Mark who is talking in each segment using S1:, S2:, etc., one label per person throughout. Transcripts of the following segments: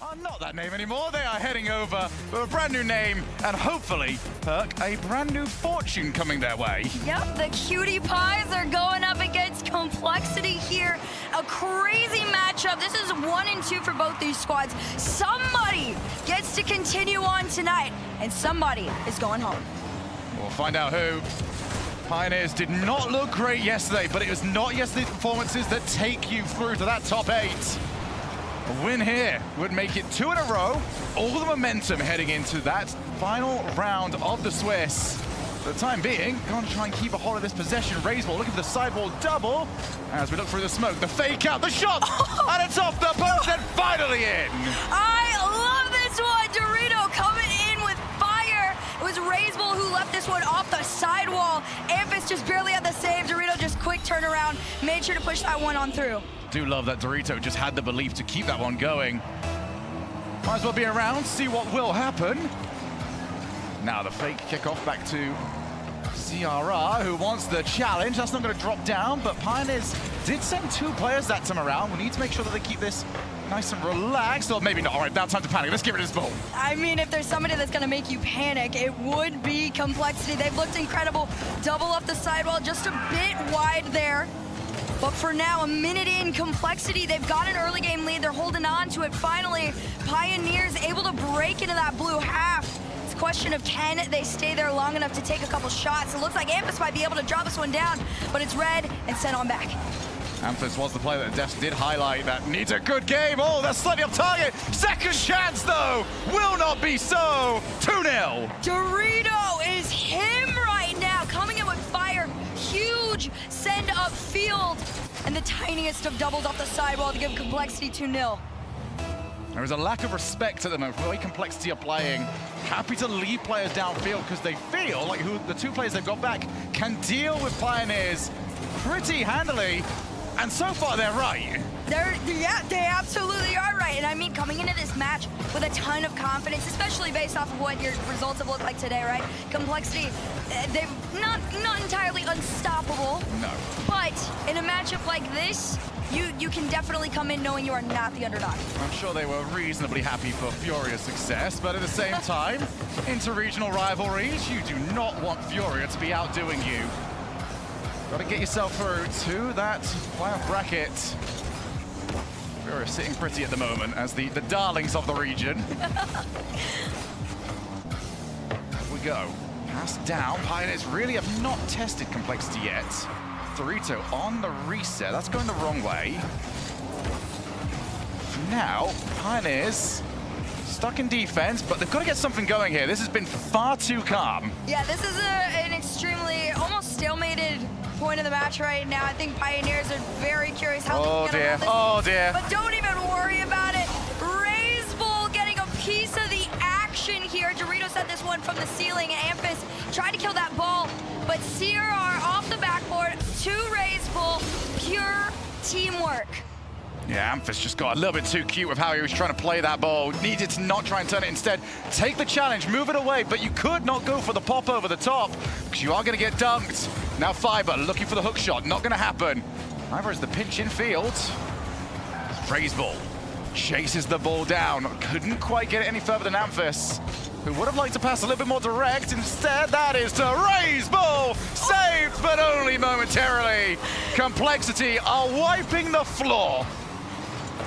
S1: are not that name anymore. They are heading over for a brand new name and hopefully, Perk, a brand new fortune coming their way.
S2: Yep, the Cutie Pies are going up against Complexity here. A crazy matchup. This is 1 and 2 for both these squads. Somebody gets to continue on tonight, and somebody is going home.
S1: We'll find out who. Pioneers did not look great yesterday, but it was not yesterday's performances that take you through to that top 8. A win here would make it 2 in a row. All the momentum heading into that final round of the Swiss. For the time being, going to try and keep a hold of this possession. Raise ball, looking for the sidewall double. As we look through the smoke, the fake out, the shot, and it's off the post and finally in.
S2: I love this one. Dorito coming in with fire. It was Raiseball who left this one off the sidewall. Amphis just barely had the save. Dorito just quick turnaround, made sure to push that one on through.
S1: Do love that Dorito just had the belief to keep that one going. Might as well be around, see what will happen. Now the fake kickoff back to CRR, who wants the challenge. That's not going to drop down, but Pioneers did send 2 players that time around. We need to make sure that they keep this nice and relaxed, or maybe not. All right, now time to panic. Let's get rid of this ball.
S2: I mean, if there's somebody that's going to make you panic, it would be Complexity. They've looked incredible. Double off the sidewall, just a bit wide there. But for now, a minute in, Complexity, they've got an early game lead. They're holding on to it finally. Pioneers able to break into that blue half. It's a question of can they stay there long enough to take a couple shots. It looks like Amphis might be able to drop this one down, but it's red and sent on back.
S1: Amphis was the player that Def did highlight that needs a good game. Oh, that's slightly off target. Second chance, though, will not be so. 2-0.
S2: Dorito is him right now, coming in with fire. Huge send up field, and the tiniest of doubles off the sidewall to give Complexity 2-0.
S1: There is a lack of respect at the moment for the way Complexity are playing. Happy to leave players downfield because they feel like the 2 players they've got back can deal with Pioneers pretty handily. And so far, they're right.
S2: Yeah, they absolutely are right. And I mean, coming into this match with a ton of confidence, especially based off of what your results have looked like today, right? Complexity, they're not entirely unstoppable.
S1: No.
S2: But in a matchup like this, you can definitely come in knowing you are not the underdog.
S1: I'm sure they were reasonably happy for Furia's success, but at the same time, inter-regional rivalries, you do not want Furia to be outdoing you. Got to get yourself through to that playoff bracket. Furia sitting pretty at the moment as the darlings of the region. Here we go. Pass down. Pioneers really have not tested Complexity yet. Dorito on the reset. That's going the wrong way. Now, Pioneers stuck in defense, but they've got to get something going here. This has been far too calm.
S2: Yeah, this is an extremely, almost stalemated point of the match right now. I think Pioneers are very curious how they can get around this.
S1: Oh dear.
S2: But don't even worry about it. Raiseball getting a piece of the action here. Dorito sent this one from the ceiling. Amphis tried to kill that ball, but CRR off the backboard to Raiseball. Pure teamwork.
S1: Yeah, Amphis just got a little bit too cute with how he was trying to play that ball. Needed to not try and turn it instead. Take the challenge, move it away, but you could not go for the pop over the top because you are going to get dunked. Now Fiber looking for the hook shot, not going to happen. Fiber is the pinch in field. Raiseball chases the ball down. Couldn't quite get it any further than Amphis, who would have liked to pass a little bit more direct. Instead, that is to Raiseball. Saved, but only momentarily. Complexity are wiping the floor.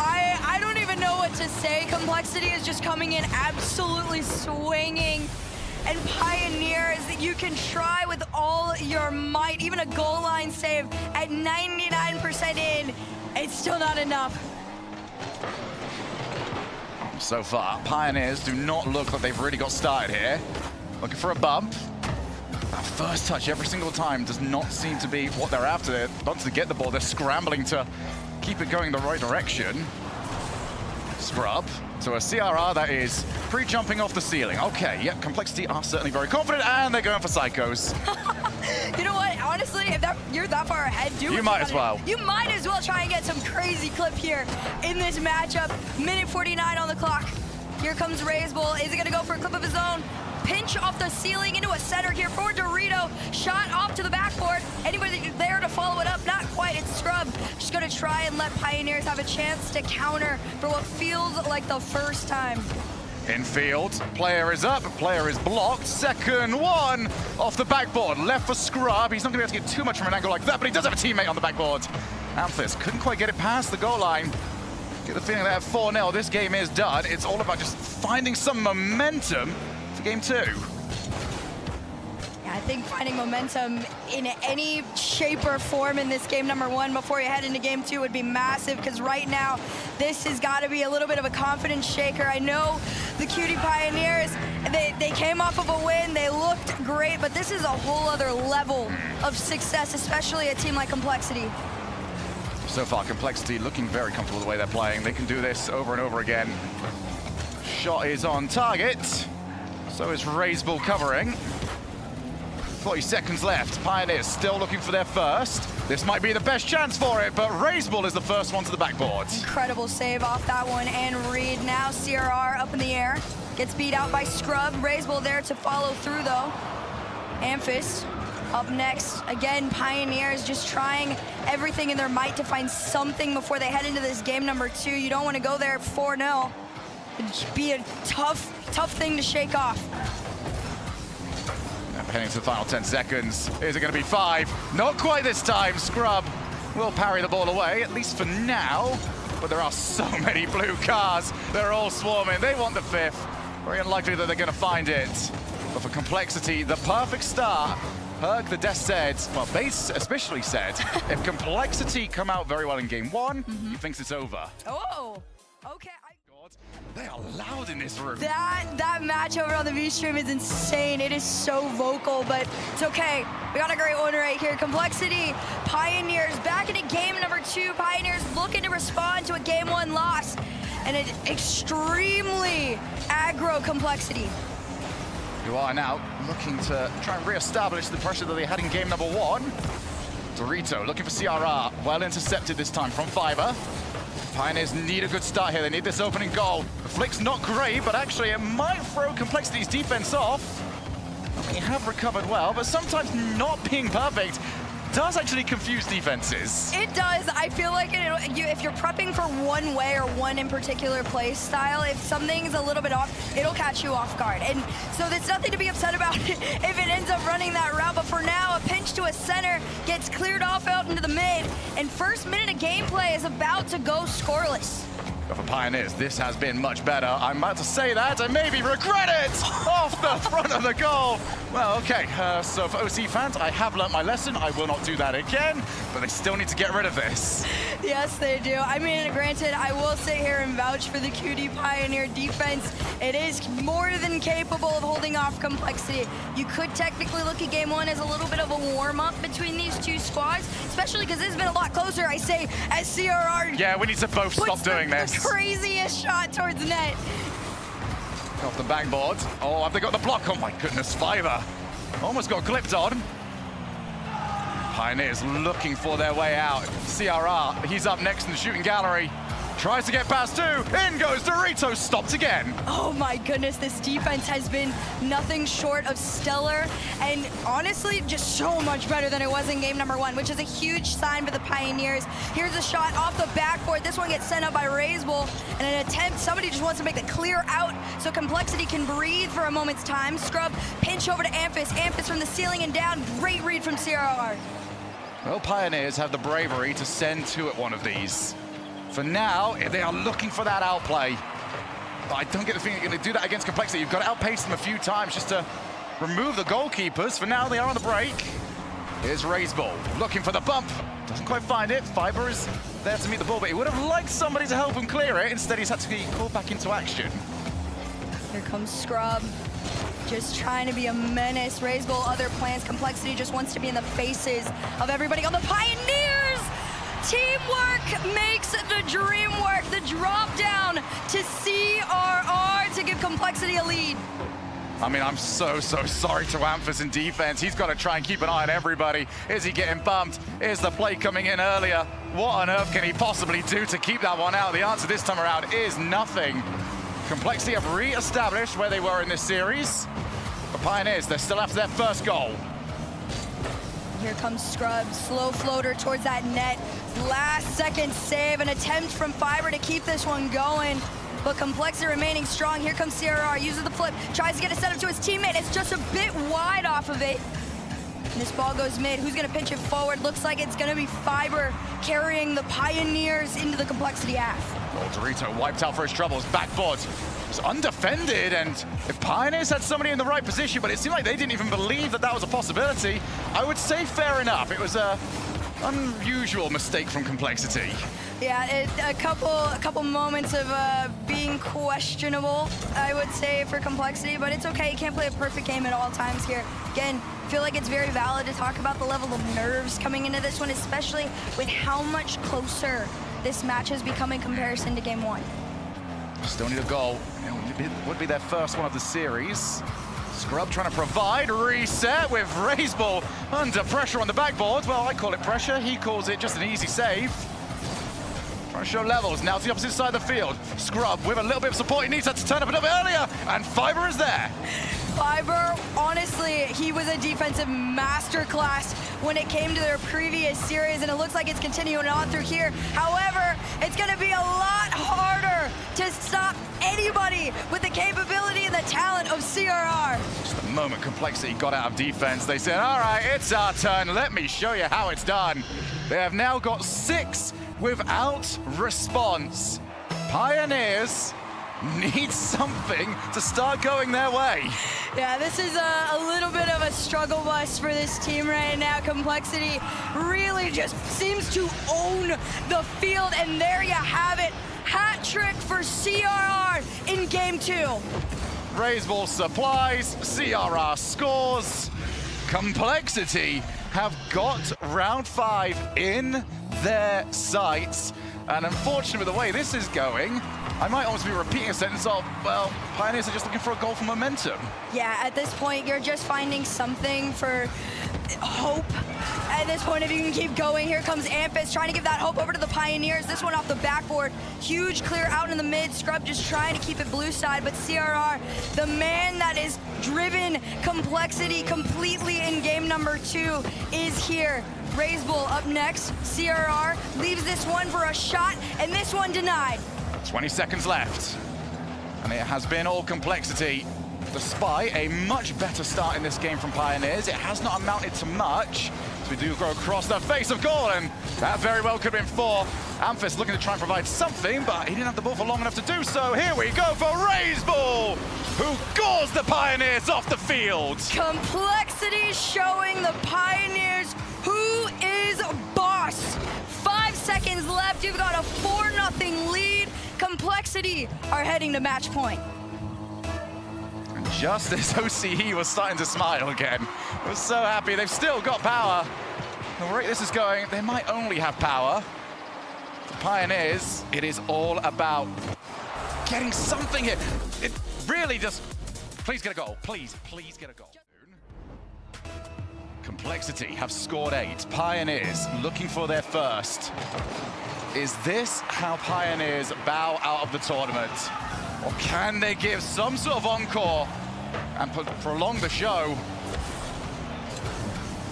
S2: I don't even know what to say. Complexity is just coming in absolutely swinging. And Pioneers, you can try with all your might, even a goal line save at 99% in. It's still not enough.
S1: So far, Pioneers do not look like they've really got started here. Looking for a bump. That first touch every single time does not seem to be what they're after. They're about to get the ball. They're scrambling to keep it going the right direction. Scrub to a CRR that is pre-jumping off the ceiling. Okay, yep, Complexity are certainly very confident, and they're going for psychos.
S2: You know what? Honestly, if you're that far ahead,
S1: you might as well.
S2: You might as well try and get some crazy clip here in this matchup. Minute 49 on the clock. Here comes Raiseball. Is he going to go for a clip of his own? pinch off the ceiling into a center here for Dorito. Shot off to the backboard. Anybody there to follow it up? Not quite. It's Scrub. Just going to try and let Pioneers have a chance to counter for what feels like the first time.
S1: Infield, player is up, player is blocked. Second one off the backboard, left for Scrub. He's not gonna be able to get too much from an angle like that, but he does have a teammate on the backboard. Amphis couldn't quite get it past the goal line. Get the feeling that at 4-0, this game is done. It's all about just finding some momentum for game 2.
S2: I think finding momentum in any shape or form in this game number 1 before you head into game 2 would be massive, because right now this has got to be a little bit of a confidence shaker. I know the Cutie Pioneers, they came off of a win, they looked great, but this is a whole other level of success, especially a team like Complexity.
S1: So far, Complexity looking very comfortable the way they're playing. They can do this over and over again. Shot is on target, so is Raiseball covering. 40 seconds left. Pioneers still looking for their first. This might be the best chance for it, but Raiseball is the first one to the backboard.
S2: Incredible save off that one, and Reed. Now CRR up in the air. Gets beat out by Scrub. Raiseball there to follow through, though. Amphis up next. Again, Pioneers just trying everything in their might to find something before they head into this game number 2. You don't want to go there 4-0. It'd be a tough thing to shake off.
S1: Heading to the final 10 seconds. Is it going to be 5? Not quite this time. Scrub will parry the ball away, at least for now. But there are so many blue cars. They're all swarming. They want the 5th. Very unlikely that they're going to find it. But for Complexity, the perfect start. Herg, the desk said, well, Base especially said, if Complexity come out very well in game 1, he thinks it's over.
S2: Oh, okay.
S1: They are loud in this room.
S2: That match over on the V stream is insane. It is so vocal, but it's okay. We got a great one right here. Complexity, Pioneers back into game number 2. Pioneers looking to respond to a game 1 loss, and an extremely aggro Complexity.
S1: You are now looking to try and re-establish the pressure that they had in game number 1. Dorito looking for CRR. Well intercepted this time from Fiverr. Pioneers need a good start here. They need this opening goal. The flick's not great, but actually it might throw Complexity's defense off. They have recovered well, but sometimes not being perfect does actually confuse defenses.
S2: It does. I feel like if you're prepping for one way or one in particular play style, if something's a little bit off, it'll catch you off guard. And so there's nothing to be upset about if it ends up running that route. But for now, a pinch to a center gets cleared off out into the mid, and first minute of gameplay is about to go scoreless.
S1: But for Pioneers, this has been much better. I'm about to say that and maybe regret it off the front of the goal. Well, okay, so for OC fans, I have learnt my lesson. I will not do that again, but they still need to get rid of this.
S2: Yes, they do. I mean, granted, I will sit here and vouch for the QD Pioneer defense. It is more than capable of holding off Complexity. You could technically look at game 1 as a little bit of a warm-up between these two squads, especially because this has been a lot closer, I say, as CRR.
S1: Yeah, we need to both stop doing this.
S2: Craziest shot towards net.
S1: Off the backboard. Oh, have they got the block? Oh my goodness, Fiverr. Almost got clipped on. Pioneers looking for their way out. CRR, he's up next in the shooting gallery. Tries to get past 2. In goes Dorito, stopped again.
S2: Oh my goodness, this defense has been nothing short of stellar, and honestly, just so much better than it was in game number 1, which is a huge sign for the Pioneers. Here's a shot off the backboard. This one gets sent up by Raiseball, and an attempt, somebody just wants to make the clear out so Complexity can breathe for a moment's time. Scrub, pinch over to Amphis. Amphis from the ceiling and down. Great read from CRR.
S1: Well, Pioneers have the bravery to send 2 at one of these. For now, they are looking for that outplay. But I don't get the feeling you're going to do that against Complexity. You've got to outpace them a few times just to remove the goalkeepers. For now, they are on the break. Here's Raiseball looking for the bump. Doesn't quite find it. Fiverr is there to meet the ball, but he would have liked somebody to help him clear it. Instead, he's had to be called back into action.
S2: Here comes Scrub. Just trying to be a menace. Raiseball, other plans. Complexity just wants to be in the faces of everybody on the Pioneers. Teamwork makes the dream work. The drop down to CRR to give Complexity a lead.
S1: I mean, I'm so sorry to Amphis in defense. He's got to try and keep an eye on everybody. Is he getting bumped? Is the play coming in earlier? What on earth can he possibly do to keep that one out? The answer this time around is nothing. Complexity have re-established where they were in this series. The Pioneers, they're still after their first goal.
S2: Here comes Scrub, slow floater towards that net. Last second save, an attempt from Fiber to keep this one going. But Complexity remaining strong. Here comes CRR, uses the flip, tries to get a setup to his teammate. It's just a bit wide off of it. And this ball goes mid. Who's gonna pinch it forward? Looks like it's gonna be Fiber carrying the Pioneers into the Complexity half.
S1: Oh, Dorito wiped out for his troubles. Backboard was undefended, and if Pioneers had somebody in the right position, but it seemed like they didn't even believe that that was a possibility, I would say fair enough. It was a unusual mistake from Complexity.
S2: Yeah, a couple moments of being questionable, I would say, for Complexity, but it's okay. You can't play a perfect game at all times here. Again, I feel like it's very valid to talk about the level of nerves coming into this one, especially with how much closer this match has become in comparison to game one.
S1: Still need a goal. It would be their first one of the series. Scrub trying to provide, reset with Raiseball under pressure on the backboard. Well, I call it pressure, he calls it just an easy save. Trying to show levels, now to the opposite side of the field. Scrub with a little bit of support, he needs that to turn up a little bit earlier, and Fiber is there.
S2: Fiber, honestly, he was a defensive masterclass when it came to their previous series, and it looks like it's continuing on through here. However, it's gonna be a lot harder to stop anybody with the capability and the talent of CRR.
S1: Just the moment Complexity got out of defense, they said, all right, it's our turn, let me show you how it's done. They have now got 6 without response. Pioneers need something to start going their way.
S2: Yeah, this is a little bit of a struggle bus for this team right now. Complexity really just seems to own the field, and there you have it. Hat trick for CRR in game 2.
S1: Raiseball supplies, CRR scores. Complexity have got round 5 in their sights. And unfortunately, with the way this is going, I might almost be repeating a sentence of, well, Pioneers are just looking for a goal for momentum.
S2: Yeah, at this point, you're just finding something for hope. At this point, if you can keep going, here comes Amphis trying to give that hope over to the Pioneers. This one off the backboard. Huge clear out in the mid. Scrub just trying to keep it blue side, but CRR, the man that is driven Complexity completely in game number 2, is here. Raiseball up next. CRR leaves this one for a shot, and this one denied.
S1: 20 seconds left. And it has been all Complexity. Despite a much better start in this game from Pioneers, it has not amounted to much. So we do go across the face of goal, and that very well could have been 4. Amphis looking to try and provide something, but he didn't have the ball for long enough to do so. Here we go for Raiseball, who gores the Pioneers off the field.
S2: Complexity showing the Pioneers who is boss. 5 seconds left, you've got a 4-0 lead. Complexity are heading to match point.
S1: And just as OCE was starting to smile again, I was so happy. They've still got power. The rate this is going, they might only have power. For Pioneers, it is all about getting something here. It really just, please get a goal. Please get a goal. Complexity have scored 8. Pioneers looking for their first. Is this how Pioneers bow out of the tournament? Or can they give some sort of encore and prolong the show?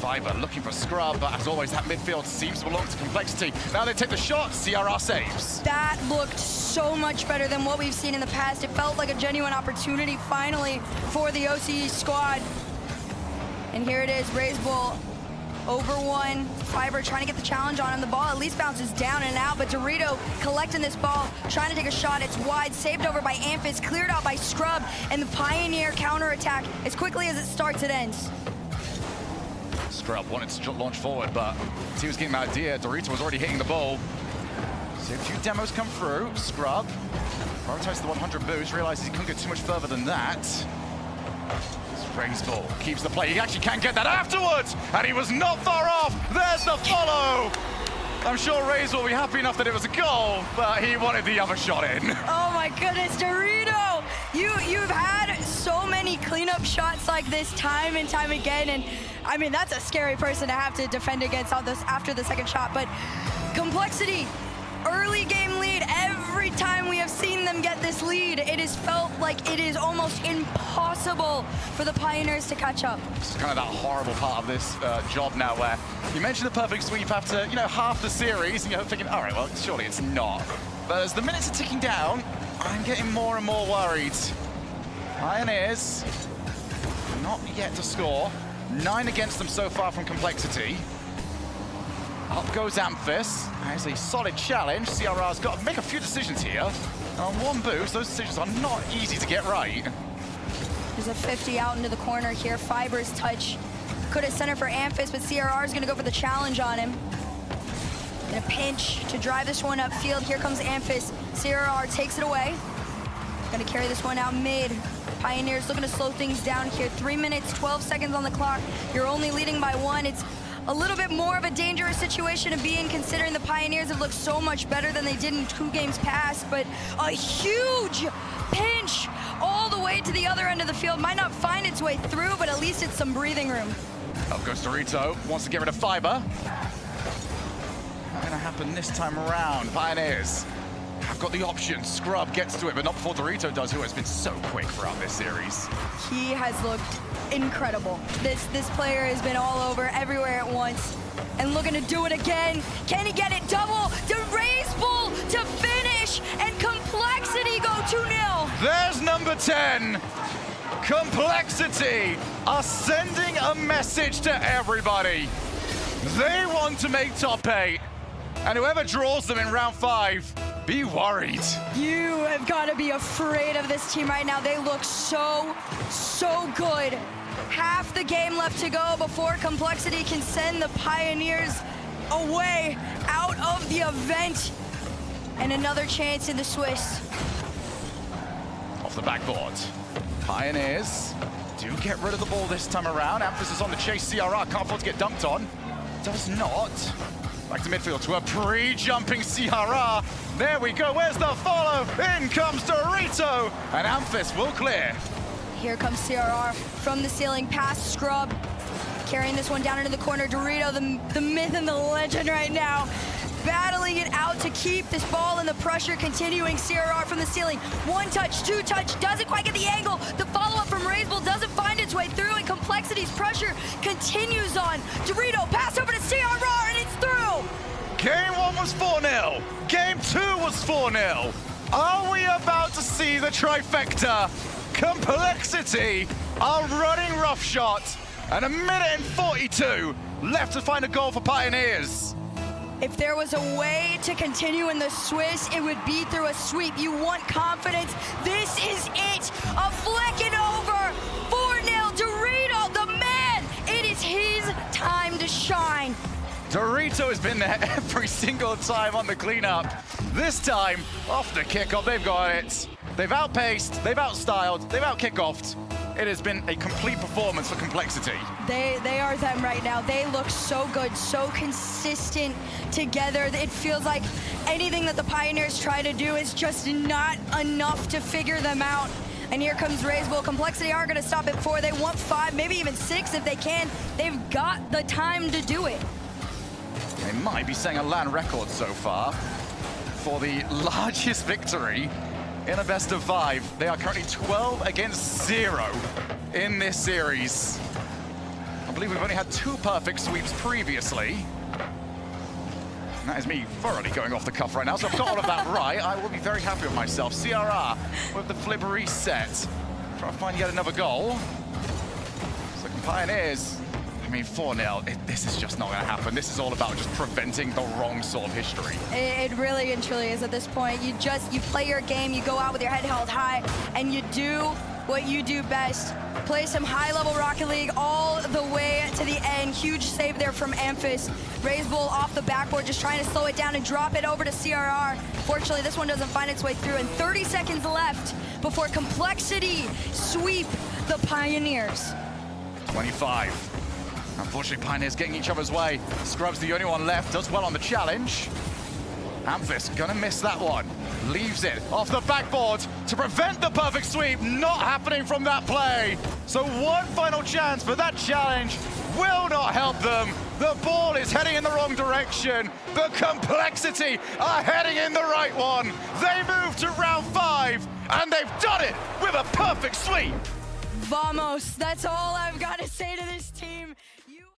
S1: Fiber looking for Scrub, but as always, that midfield seems to belong to Complexity. Now they take the shot, CRR saves.
S2: That looked so much better than what we've seen in the past. It felt like a genuine opportunity finally for the OCE squad. And here it is, Raiseball over 1. Fiber trying to get the challenge on him. The ball at least bounces down and out, but Dorito collecting this ball, trying to take a shot. It's wide, saved over by Amphis, cleared out by Scrub, and the Pioneer counterattack. As quickly as it starts, it ends.
S1: Scrub wanted to launch forward, but as he was getting that idea, Dorito was already hitting the ball. See a few demos come through. Scrub prioritized the 100 boost, realizes he couldn't get too much further than that. Raiseball keeps the play. He actually can get that afterwards, and he was not far off. There's the follow. I'm sure Raiseball will be happy enough that it was a goal, but he wanted the other shot in.
S2: Oh my goodness, Dorito! You've had so many cleanup shots like this time and time again, and I mean, that's a scary person to have to defend against all this after the second shot, but Complexity, early game lead, every time we have seen them get this lead, it has felt like it is almost impossible for the Pioneers to catch up.
S1: It's kind of that horrible part of this job now where you mentioned the perfect sweep after, half the series, and you're thinking, all right, well, surely it's not. But as the minutes are ticking down, I'm getting more and more worried. Pioneers, not yet to score. 9 against them so far from Complexity. Up goes Amphis. There's a solid challenge. CRR's got to make a few decisions here. And on one boost, those decisions are not easy to get right.
S2: There's a 50 out into the corner here. Fiber's touch could have sent it for Amphis, but CRR is going to go for the challenge on him. In a pinch to drive this one upfield. Here comes Amphis. CRR takes it away. Going to carry this one out mid. Pioneers looking to slow things down here. 3 minutes, 12 seconds on the clock. You're only leading by 1. It's a little bit more of a dangerous situation to be in, considering the Pioneers have looked so much better than they did in 2 games past, but a huge pinch all the way to the other end of the field. Might not find its way through, but at least it's some breathing room.
S1: Up goes Dorito, wants to get rid of Fiber. Not gonna happen this time around. Pioneers have got the option. Scrub gets to it, but not before Dorito does, who has been so quick throughout this series.
S2: He has looked incredible. This player has been all over, everywhere at once, and looking to do it again. Can he get it? Double to Raiseful to finish, and Complexity go 2-0.
S1: There's number 10. Complexity are sending a message to everybody. They want to make top 8, and whoever draws them in round 5, be worried.
S2: You have got to be afraid of this team right now. They look so good. Half the game left to go before Complexity can send the Pioneers away out of the event. And another chance in the Swiss.
S1: Off the backboard. Pioneers do get rid of the ball this time around. Emphasis on the chase. CRR can't afford to get dunked on. Does not. Back to midfield to a pre-jumping CRR. There we go, where's the follow? In comes Dorito, and Amphis will clear.
S2: Here comes CRR from the ceiling, past Scrub. Carrying this one down into the corner. Dorito, the myth and the legend right now. Battling it out to keep this ball and the pressure continuing. CRR from the ceiling. 1 touch, 2 touch, doesn't quite get the angle. The follow-up from Raiseful doesn't find its way through, and Complexity's pressure continues on. Dorito, pass over to CRR, and it's through.
S1: Game 1 was 4-0. Game 2 was 4-0. Are we about to see the trifecta? Complexity are running roughshod, and 1 minute and 42 left to find a goal for Pioneers.
S2: If there was a way to continue in the Swiss, it would be through a sweep. You want confidence. This is it. A flick it over. 4-0. Dorito, the man. It is his time to shine.
S1: Dorito has been there every single time on the cleanup. This time, off the kickoff, they've got it. They've outpaced, they've outstyled, they've out-kickoffed. It has been a complete performance for Complexity.
S2: They are them right now. They look so good, so consistent together. It feels like anything that the Pioneers try to do is just not enough to figure them out. And here comes Raiseful. Complexity are gonna stop at 4. They want 5, maybe even 6 if they can. They've got the time to do it.
S1: They might be setting a LAN record so far for the largest victory in a best of 5. They are currently 12 against 0 in this series. I believe we've only had 2 perfect sweeps previously. And that is me thoroughly going off the cuff right now, so I've got all of that right. I will be very happy with myself. CRR with the flip reset. Trying to find yet another goal. So Pioneers, I mean, 4-0, this is just not going to happen. This is all about just preventing the wrong sort of history.
S2: It really and truly is at this point. You play your game, you go out with your head held high, and you do what you do best. Play some high-level Rocket League all the way to the end. Huge save there from Amphis. Raiseful off the backboard, just trying to slow it down and drop it over to CRR. Fortunately, this one doesn't find its way through, and 30 seconds left before Complexity sweep the Pioneers.
S1: 25. Unfortunately, Pioneers getting each other's way. Scrub's the only one left, does well on the challenge. Amphis gonna miss that one. Leaves it off the backboard to prevent the perfect sweep. Not happening from that play. So one final chance, but that challenge will not help them. The ball is heading in the wrong direction, but Complexity are heading in the right one. They move to round 5, and they've done it with a perfect sweep.
S2: Vamos, that's all I've got to say to this team.